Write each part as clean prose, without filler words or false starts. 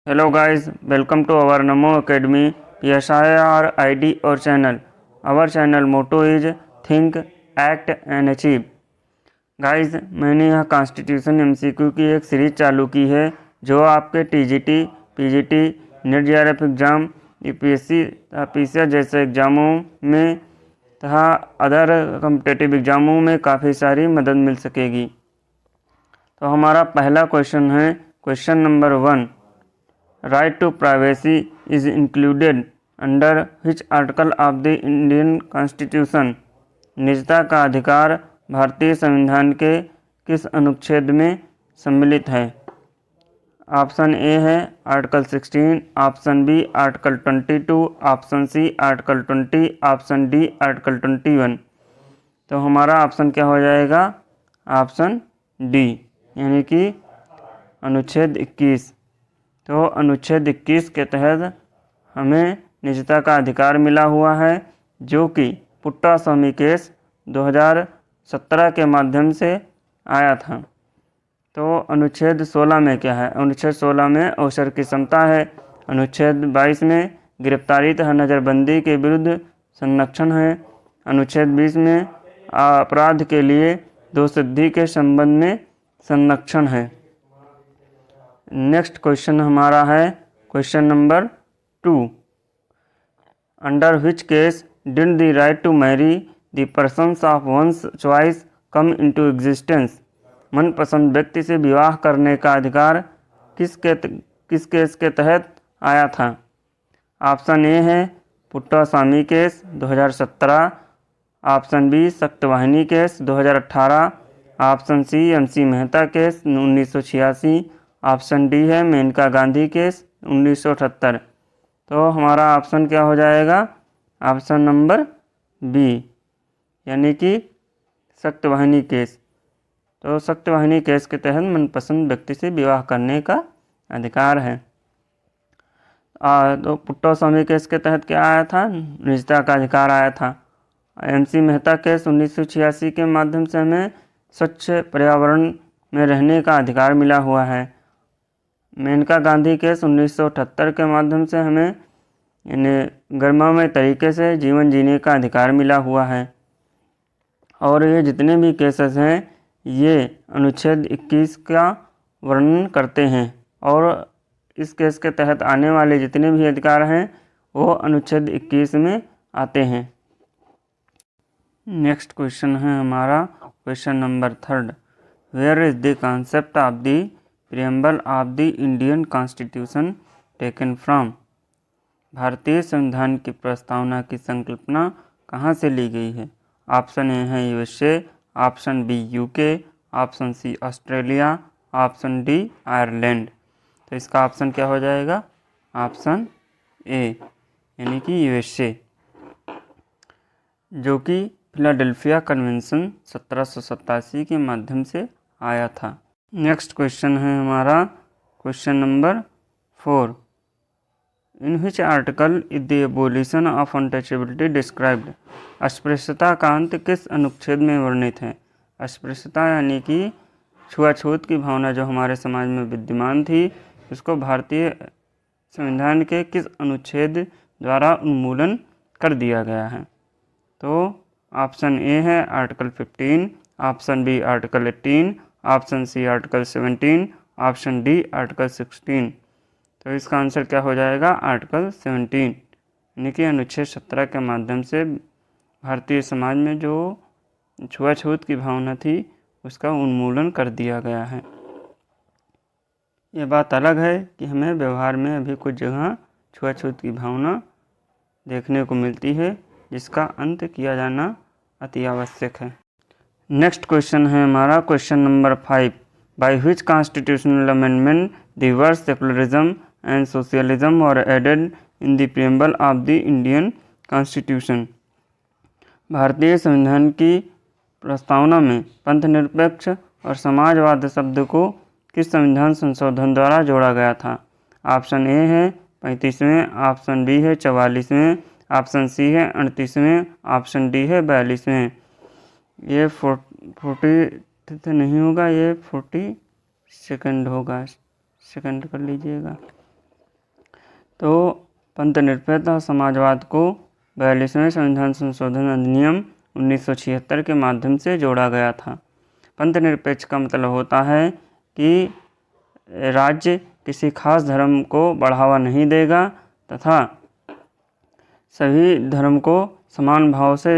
Hello guys, welcome to our Namo Academy PSIR ID or channel. Our channel motto is Think, Act and Achieve. Guys, मैंने यह constitution MCQ की एक series चालू की है जो आपके TGT, PGT, net JRF exam, UPSC तथा पीसीआर जैसे एग्ज़ामों में तथा अदर कॉम्पिटिटिव एग्ज़ामों में काफ़ी सारी मदद मिल सकेगी। तो हमारा पहला क्वेश्चन है question number 1। Right to privacy is included under which article of the Indian constitution. निजता का अधिकार भारतीय संविधान के किस अनुच्छेद में सम्मिलित है? ऑप्शन ए है article 16, option B article 22, option C article 20, option D article 21। तो हमारा ऑप्शन क्या हो जाएगा? ऑप्शन डी, यानी कि अनुच्छेद 21। तो अनुच्छेद 21 के तहत हमें निजता का अधिकार मिला हुआ है, जो कि पुट्टा स्वामी केस 2017 के माध्यम से आया था। तो अनुच्छेद 16 में क्या है? अनुच्छेद 16 में अवसर की समता है। अनुच्छेद 22 में गिरफ्तारी तथा नज़रबंदी के विरुद्ध संरक्षण है। अनुच्छेद 20 में अपराध के लिए दोषसिद्धि के संबंध में संरक्षण है। नेक्स्ट क्वेश्चन हमारा है question number 2। Under which case did the right to marry the persons of one's choice come into existence. मनपसंद व्यक्ति से विवाह करने का अधिकार किस केस के तहत आया था? ऑप्शन ए है Puttaswamy case 2017, option B Satyavahini case 2018, option C MC Mehta case 1986, option D है मेनका गांधी केस 1978। तो हमारा ऑप्शन क्या हो जाएगा? ऑप्शन नंबर बी, यानी कि सत्यवाहिनी केस। तो सत्यवाहिनी केस के तहत मनपसंद व्यक्ति से विवाह करने का अधिकार है। तो पुट्टा स्वामी केस के तहत क्या आया था? निजता का अधिकार आया था। एमसी मेहता केस 1986 के माध्यम से हमें स्वच्छ पर्यावरण में रहने का अधिकार मिला हुआ है। मेनका गांधी केस 1978 के माध्यम से हमें यानी गर्मामय तरीके से जीवन जीने का अधिकार मिला हुआ है। और ये जितने भी केसेस हैं ये अनुच्छेद 21 का वर्णन करते हैं, और इस केस के तहत आने वाले जितने भी अधिकार हैं वो अनुच्छेद 21 में आते हैं। नेक्स्ट क्वेश्चन है हमारा question number 3। Where is the concept of the preamble of the Indian constitution taken from. भारतीय संविधान की प्रस्तावना की संकल्पना कहाँ से ली गई है? ऑप्शन ए है USA, option B UK, option C Australia, option D Ireland. तो इसका ऑप्शन क्या हो जाएगा? ऑप्शन ए, यानी कि यूएसए, जो कि फिलाडेल्फिया कन्वेंशन 1787 के माध्यम से आया था। नेक्स्ट क्वेश्चन है हमारा question number 4। In which article is the abolition of untouchability described. अस्पृश्यता का अंत किस अनुच्छेद में वर्णित है? अस्पृश्यता यानी कि छुआछूत की भावना जो हमारे समाज में विद्यमान थी, उसको भारतीय संविधान के किस अनुच्छेद द्वारा उन्मूलन कर दिया गया है? तो ऑप्शन ए है article 15, option B article 18, option C article 17, option D article 16। तो इसका आंसर क्या हो जाएगा? आर्टिकल 17, यानी कि अनुच्छेद 17 के माध्यम से भारतीय समाज में जो छुआछूत की भावना थी उसका उन्मूलन कर दिया गया है। ये बात अलग है कि हमें व्यवहार में अभी कुछ जगह छुआछूत की भावना देखने को मिलती है, जिसका अंत किया जाना अति आवश्यक है। नेक्स्ट क्वेश्चन है हमारा question number 5। By which constitutional amendment the word secularism and socialism were added in the preamble of the Indian constitution. भारतीय संविधान की प्रस्तावना में पंथनिरपेक्ष और समाजवाद शब्द को किस संविधान संशोधन द्वारा जोड़ा गया था? ऑप्शन ए है 35वें, ऑप्शन बी है 44वें, ऑप्शन सी है 38वें, ऑप्शन डी है 42वें। ये 40 नहीं होगा, ये 42 होगा। सेकंड कर लीजिएगा। तो पंथ निरपेक्ष समाजवाद को 42वें संविधान संशोधन अधिनियम 1976 के माध्यम से जोड़ा गया था। पंथ निरपेक्ष का मतलब होता है कि राज्य किसी खास धर्म को बढ़ावा नहीं देगा तथा सभी धर्म को समान भाव से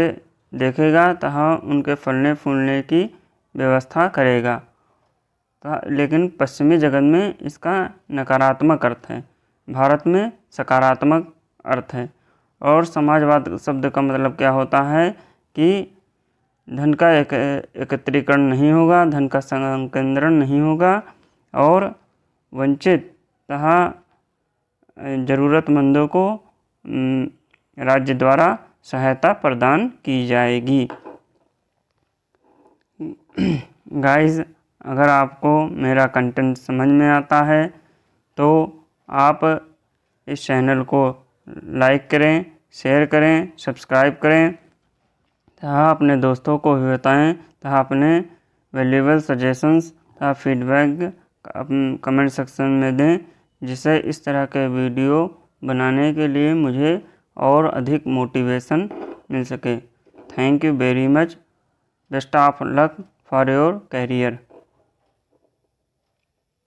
देखेगा तथा उनके फलने फूलने की व्यवस्था करेगा। लेकिन पश्चिमी जगत में इसका नकारात्मक अर्थ है, भारत में सकारात्मक अर्थ है। और समाजवाद शब्द का मतलब क्या होता है कि धन का एकत्रीकरण नहीं होगा, धन का संकेंद्रण नहीं होगा और वंचित तथा ज़रूरतमंदों को राज्य द्वारा सहायता प्रदान की जाएगी। गाइस, अगर आपको मेरा कंटेंट समझ में आता है तो आप इस चैनल को लाइक करें, शेयर करें, सब्सक्राइब करें तथा अपने दोस्तों को भी बताएं तथा अपने वैल्यूएबल सजेशंस तथा फीडबैक कमेंट सेक्शन में दें, जिससे इस तरह के वीडियो बनाने के लिए मुझे और अधिक मोटिवेशन मिल सके। Thank you very much. Best of luck for your career.